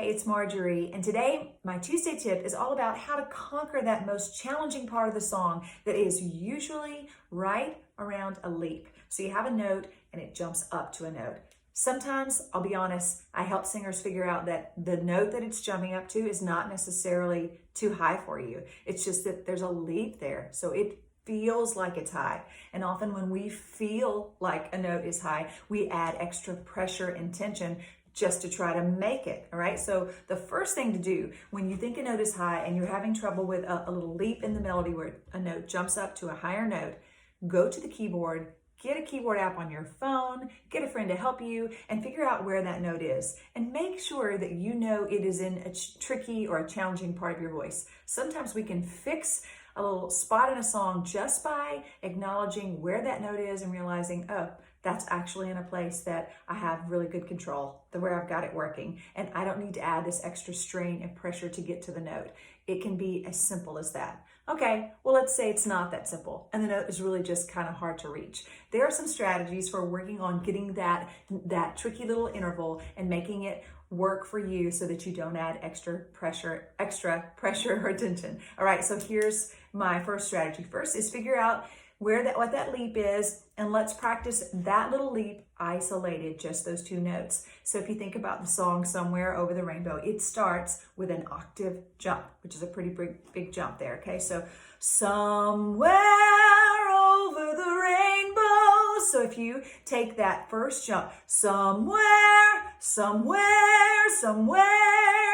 Hey, it's Marjorie, and today my Tuesday tip is all about how to conquer that most challenging part of the song that is usually right around a leap. So you have a note and it jumps up to a note. Sometimes, I'll be honest, I help singers figure out that the note that it's jumping up to is not necessarily too high for you. It's just that there's a leap there, so it feels like it's high. And often when we feel like a note is high, we add extra pressure and tension just to try to make it, all right? So the first thing to do when you think a note is high and you're having trouble with a little leap in the melody where a note jumps up to a higher note, go to the keyboard, get a keyboard app on your phone, get a friend to help you, and figure out where that note is. And make sure that you know it is in a tricky or a challenging part of your voice. Sometimes we can fix a little spot in a song just by acknowledging where that note is and realizing, oh, that's actually in a place that I have really good control, where I've got it working, and I don't need to add this extra strain and pressure to get to the note. It can be as simple as that. Okay, well, let's say it's not that simple, and the note is really just kind of hard to reach. There are some strategies for working on getting that tricky little interval and making it work for you so that you don't add extra pressure or tension. All right, so here's my first strategy. First is figure out what that leap is, and let's practice that little leap isolated, just those two notes. So if you think about the song Somewhere Over the Rainbow, it starts with an octave jump, which is a pretty big jump there, okay? So somewhere over the rainbow. So if you take that first jump, somewhere,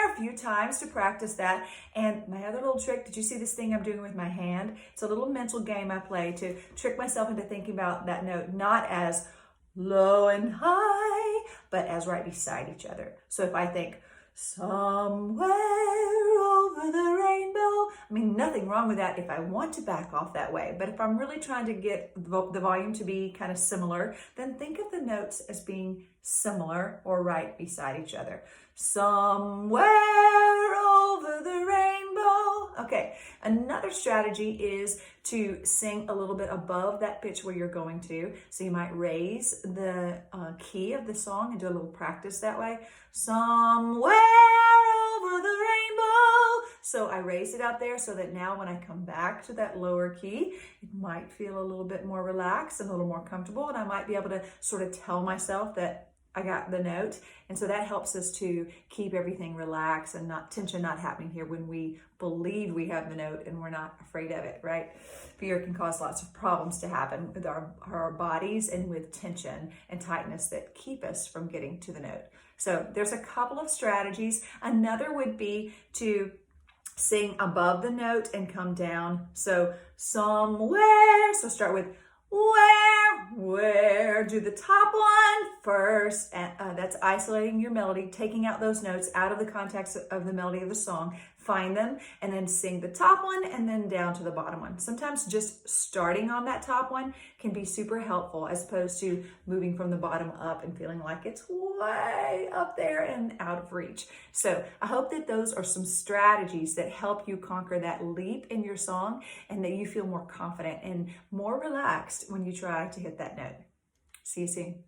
a few times to practice that. And my other little trick, did you see this thing I'm doing with my hand? It's a little mental game I play to trick myself into thinking about that note not as low and high, but as right beside each other. So if I think somewhere over the rainbow, I mean, nothing wrong with that if I want to back off that way. But if I'm really trying to get the volume to be kind of similar, then think of the notes as being similar or right beside each other. Somewhere over the rainbow. Okay, another strategy is to sing a little bit above that pitch where you're going to. So you might raise the key of the song and do a little practice that way. Somewhere over the rainbow. So I raised it out there so that now when I come back to that lower key, it might feel a little bit more relaxed and a little more comfortable, and I might be able to sort of tell myself that I got the note. And so that helps us to keep everything relaxed and tension not happening here when we believe we have the note and we're not afraid of it, right? Fear can cause lots of problems to happen with our bodies and with tension and tightness that keep us from getting to the note. So there's a couple of strategies. Another would be to sing above the note and come down. So somewhere, so start with where, do the top one first, and that's isolating your melody, taking out those notes out of the context of the melody of the song, find them, and then sing the top one and then down to the bottom one. Sometimes just starting on that top one can be super helpful as opposed to moving from the bottom up and feeling like it's way up there and out of reach. So I hope that those are some strategies that help you conquer that leap in your song and that you feel more confident and more relaxed when you try to hit that note. See you soon.